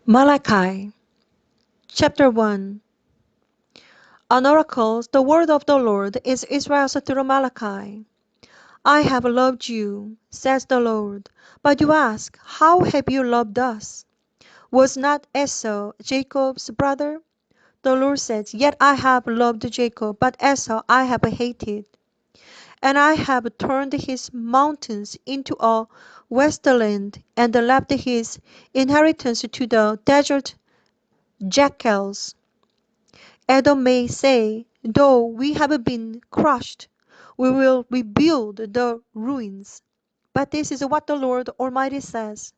Malachi chapter 1. An oracle, the word of the Lord is Israel's through Malachi. I have loved you, says the Lord. But you ask, how have you loved us? Was not Esau Jacob's brother? The Lord says, yet I have loved Jacob, but Esau I have hated. And I have turned his mountains into a wasteland, and left his inheritance to the desert jackals. Edom may say, though we have been crushed, we will rebuild the ruins. But this is what the Lord Almighty says.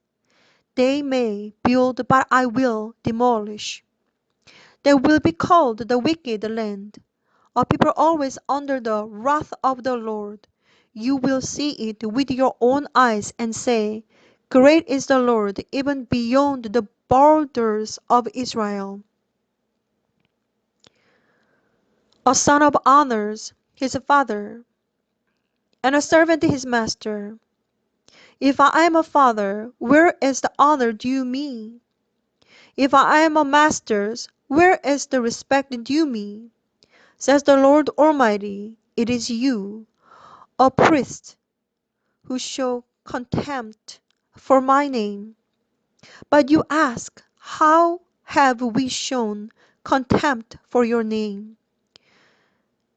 They may build, but I will demolish. They will be called the wicked land, a people always under the wrath of the Lord. You will see it with your own eyes and say, great is the Lord, even beyond the borders of Israel. A son of honors his father, and a servant his master. If I am a father, where is the honor due me? If I am a master, where is the respect due me? Says the Lord Almighty, it is you, a priest, who show contempt for my name. But you ask, how have we shown contempt for your name?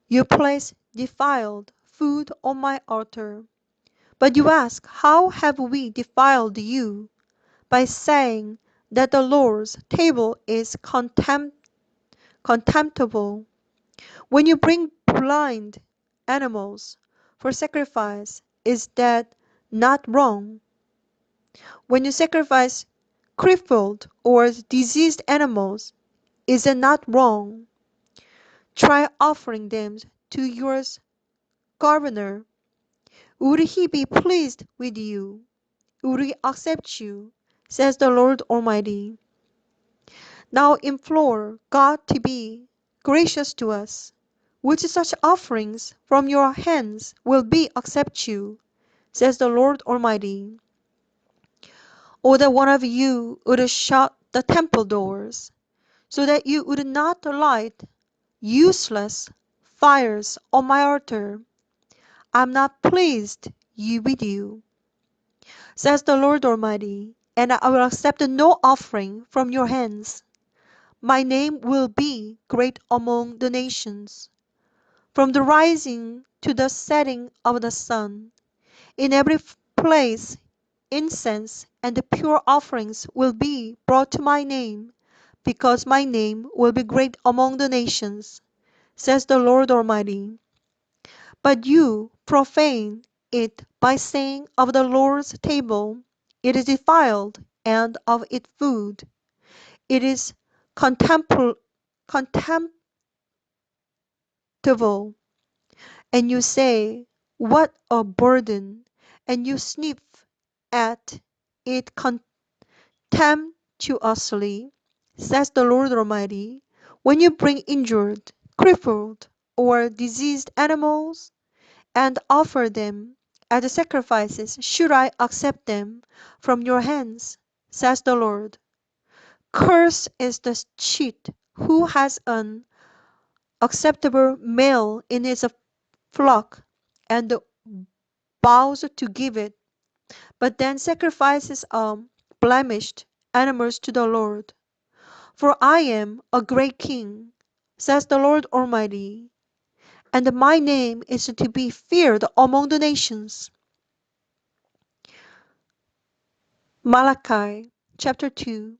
You place defiled food on my altar. But you ask, how have we defiled you? By saying that the Lord's table is contemptible. When you bring blind animals for sacrifice, is that not wrong? When you sacrifice crippled or diseased animals, is it not wrong? Try offering them to your governor. Would he be pleased with you? Would he accept you? Says the Lord Almighty. Now implore God to be gracious to us. Which such offerings from your hands will be accept you? Says the Lord Almighty. O that one of you would shut the temple doors, so that you would not light useless fires on my altar. I am not pleased with you, says the Lord Almighty, and I will accept no offering from your hands. My name will be great among the nations. From the rising to the setting of the sun, in every place incense and pure offerings will be brought to my name, because my name will be great among the nations, says the Lord Almighty. But you profane it by saying of the Lord's table, it is defiled, and of its food, it is contemptible. And you say, what a burden, and you sniff at it contemptuously, says the Lord Almighty, when you bring injured, crippled, or diseased animals and offer them as sacrifices, should I accept them from your hands, says the Lord. Cursed is the cheat who has an acceptable male in his flock and vows to give it, but then sacrifices blemished animals to the Lord. For I am a great king, says the Lord Almighty, and my name is to be feared among the nations. Malachi chapter 2.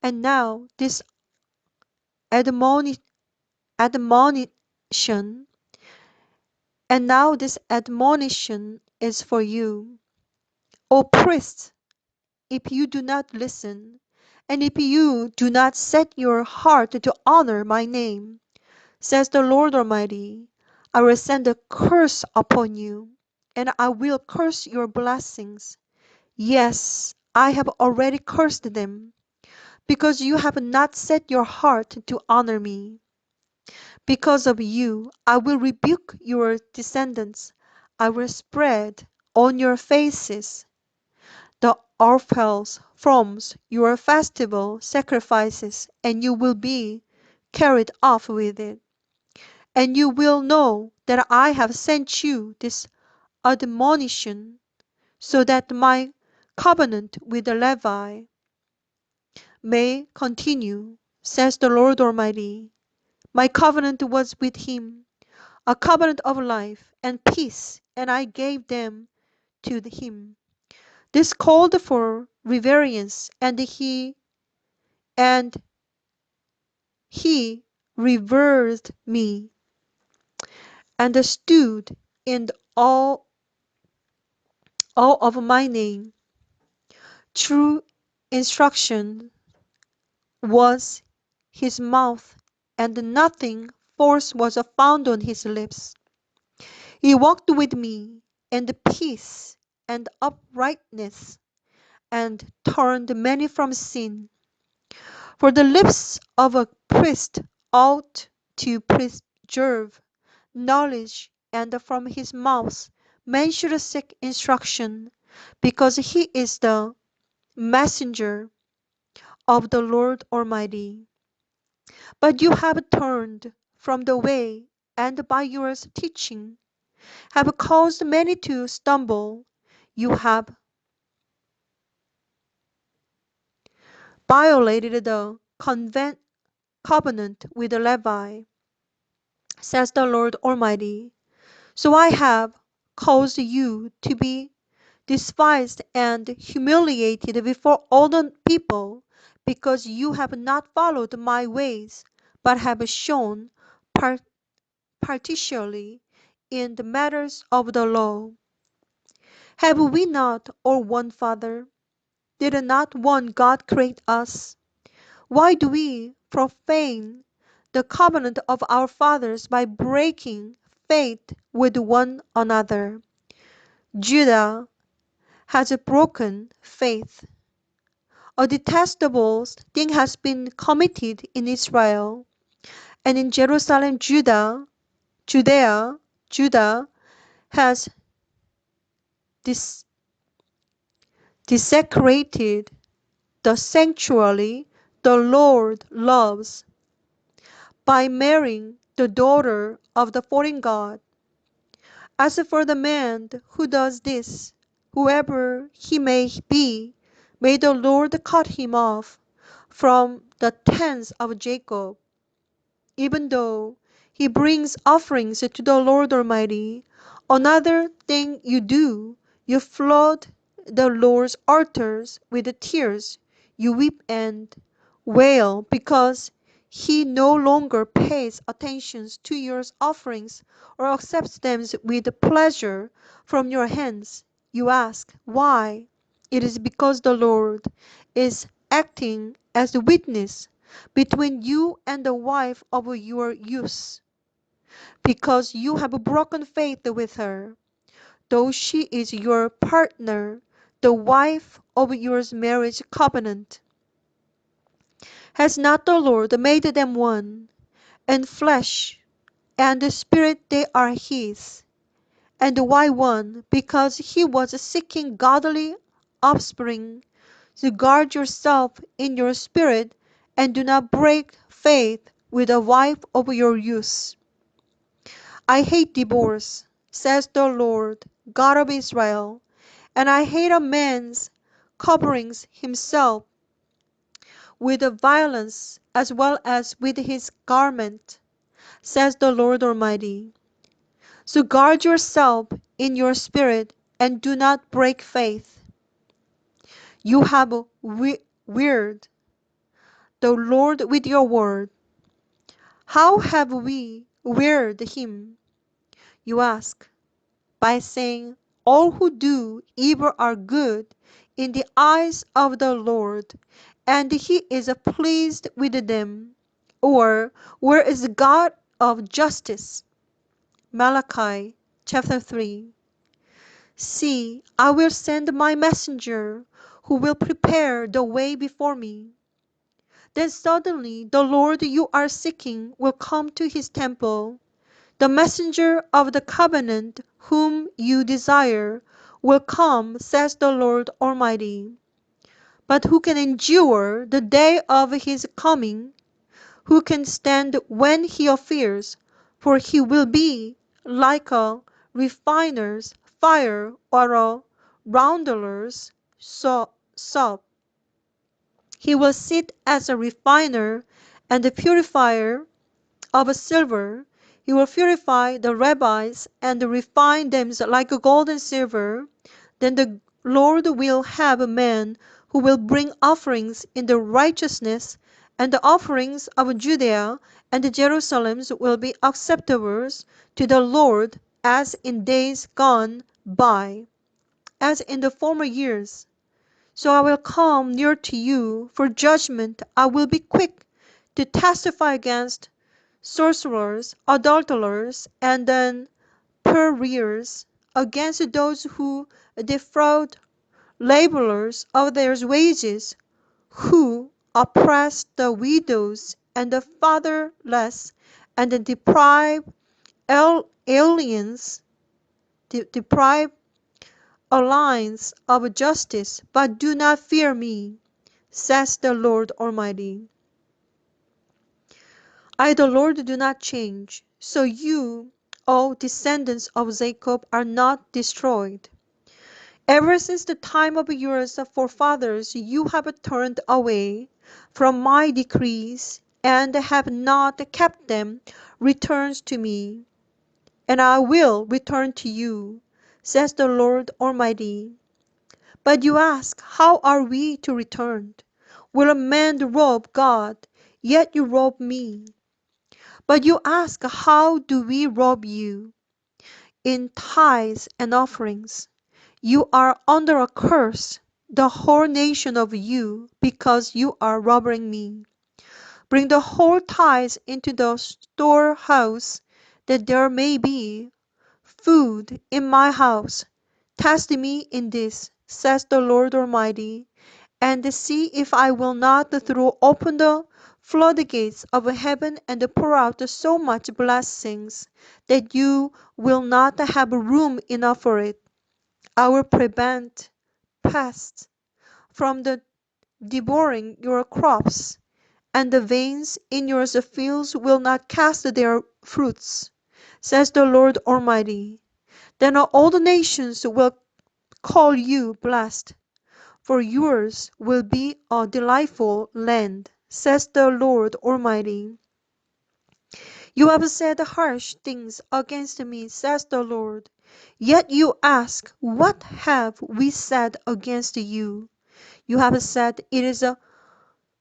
And now this admoni- admonition, and now this admonition is for you, O priests, if you do not listen, and if you do not set your heart to honor my name, says the Lord Almighty, I will send a curse upon you, and I will curse your blessings. Yes, I have already cursed them, because you have not set your heart to honor me. Because of you, I will rebuke your descendants. I will spread on your faces the offals from your festival sacrifices, and you will be carried off with it. And you will know that I have sent you this admonition, so that my covenant with Levi may continue, says the Lord Almighty. My covenant was with him, a covenant of life and peace, and I gave them to him. This called for reverence, and he revered me, and stood in all of my name. True instruction was his mouth, and nothing false was found on his lips. He walked with me in peace and uprightness, and turned many from sin. For the lips of a priest ought to preserve knowledge, and from his mouth man should seek instruction, because he is the messenger of the Lord Almighty. But you have turned from the way, and by your teaching have caused many to stumble. You have violated the covenant with Levi, says the Lord Almighty. So I have caused you to be despised and humiliated before all the people, because you have not followed my ways, but have shown partially in the matters of the law. Have we not all one Father? Did not one God create us? Why do we profane the covenant of our fathers by breaking faith with one another? Judah has broken faith. A detestable thing has been committed in Israel, and in Jerusalem, Judah has dis- desecrated the sanctuary the Lord loves by marrying the daughter of the foreign god. As for the man who does this, whoever he may be, may the Lord cut him off from the tents of Jacob. Even though he brings offerings to the Lord Almighty, another thing you do, you flood the Lord's altars with tears. You weep and wail because he no longer pays attention to your offerings or accepts them with pleasure from your hands. You ask, why? It is because the Lord is acting as the witness between you and the wife of your youth, because you have broken faith with her, though she is your partner, the wife of your marriage covenant. Has not the Lord made them one? In flesh and spirit they are his. And why one? Because he was seeking godly offspring. So guard yourself in your spirit, and do not break faith with the wife of your youth. I hate divorce, says the Lord, God of Israel, and I hate a man's covering himself with violence as well as with his garment, says the Lord Almighty. So guard yourself in your spirit, and do not break faith. You have wearied the Lord with your word. How have we wearied him? You ask, by saying, all who do evil are good in the eyes of the Lord, and he is pleased with them. Or, where is the God of justice? Malachi chapter 3. See, I will send my messenger, who will prepare the way before me. Then suddenly the Lord you are seeking will come to his temple. The messenger of the covenant whom you desire will come, says the Lord Almighty. But who can endure the day of his coming? Who can stand when he appears? For he will be like a refiner's fire or a rounderer's soap. He will sit as a refiner and the purifier of silver. He will purify the rabbis and refine them like gold and silver. Then the Lord will have men who will bring offerings in the righteousness, and the offerings of Judea and Jerusalem will be acceptable to the Lord as in days gone by, as in the former years. So I will come near to you for judgment. I will be quick to testify against sorcerers, adulterers, and then purveyors, against those who defraud laborers of their wages, who oppress the widows and the fatherless, and deprive aliens, deprive aliens of justice, but do not fear me, says the Lord Almighty. I, the Lord, do not change. So you, O descendants of Jacob, are not destroyed. Ever since the time of your forefathers, you have turned away from my decrees and have not kept them. Returns to me, and I will return to you, says the Lord Almighty. But you ask, how are we to return? Will a man rob God? Yet you rob me. But you ask, how do we rob you? In tithes and offerings. You are under a curse, the whole nation of you, because you are robbing me. Bring the whole tithes into the storehouse, that there may be food in my house. Test me in this, says the Lord Almighty, and see if I will not throw open the floodgates of heaven and pour out so much blessings that you will not have room enough for it. I will prevent pests from devouring your crops, and the vines in your fields will not cast their fruits, says the Lord Almighty. Then all the nations will call you blessed, for yours will be a delightful land, says the Lord Almighty. You have said harsh things against me, says the Lord. Yet you ask, what have we said against you? You have said it is a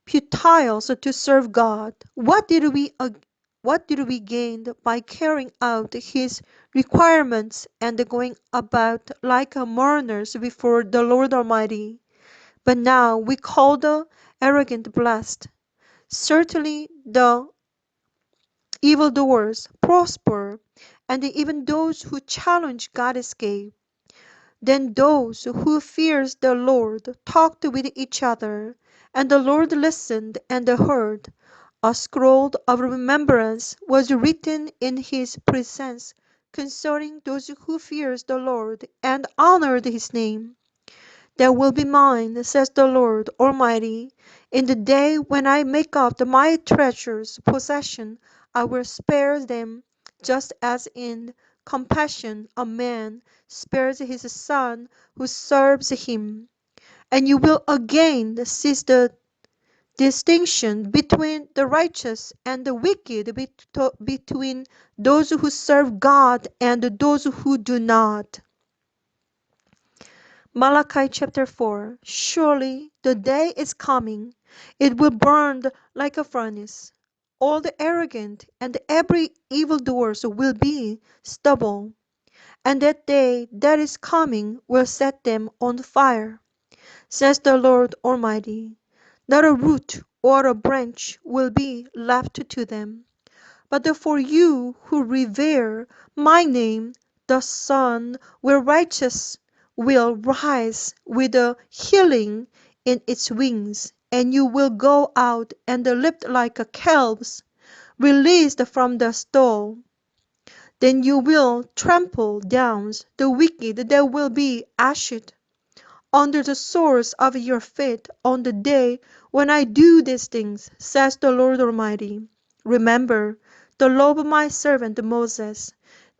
futile to serve God. What did we gain by carrying out his requirements and going about like mourners before the Lord Almighty? But now we call the arrogant blessed. Certainly the evildoers prosper, and even those who challenge God escape. Then those who feared the Lord talked with each other, and the Lord listened and heard. A scroll of remembrance was written in his presence concerning those who feared the Lord and honored his name. That will be mine, says the Lord Almighty. In the day when I make up my treasures possession, I will spare them, just as in compassion a man spares his son who serves him. And you will again see the distinction between the righteous and the wicked, between those who serve God and those who do not. Malachi chapter 4. Surely the day is coming, it will burn like a furnace. All the arrogant and every evildoers will be stubble, and that day that is coming will set them on fire, says the Lord Almighty. Not a root or a branch will be left to them. But for you who revere my name, the sun will righteous will rise with a healing in its wings, and you will go out and leap like calves released from the stall. Then you will trample down the wicked that will be ashed under the soles of your feet on the day when I do these things, says the Lord Almighty. Remember the law of my servant Moses,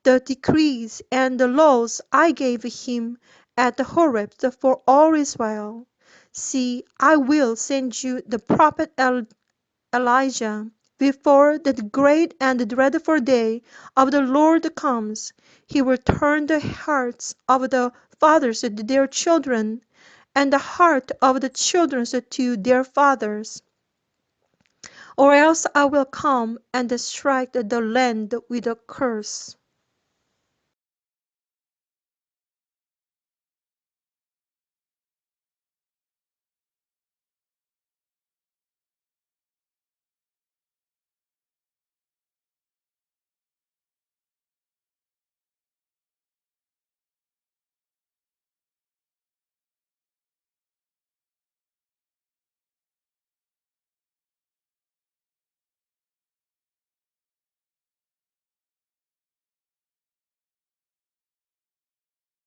the decrees and the laws I gave him at Horeb for all Israel. See, I will send you the prophet Elijah before the great and dreadful day of the Lord comes. He will turn the hearts of the fathers to their children, and the heart of the children to their fathers, or else I will come and strike the land with a curse.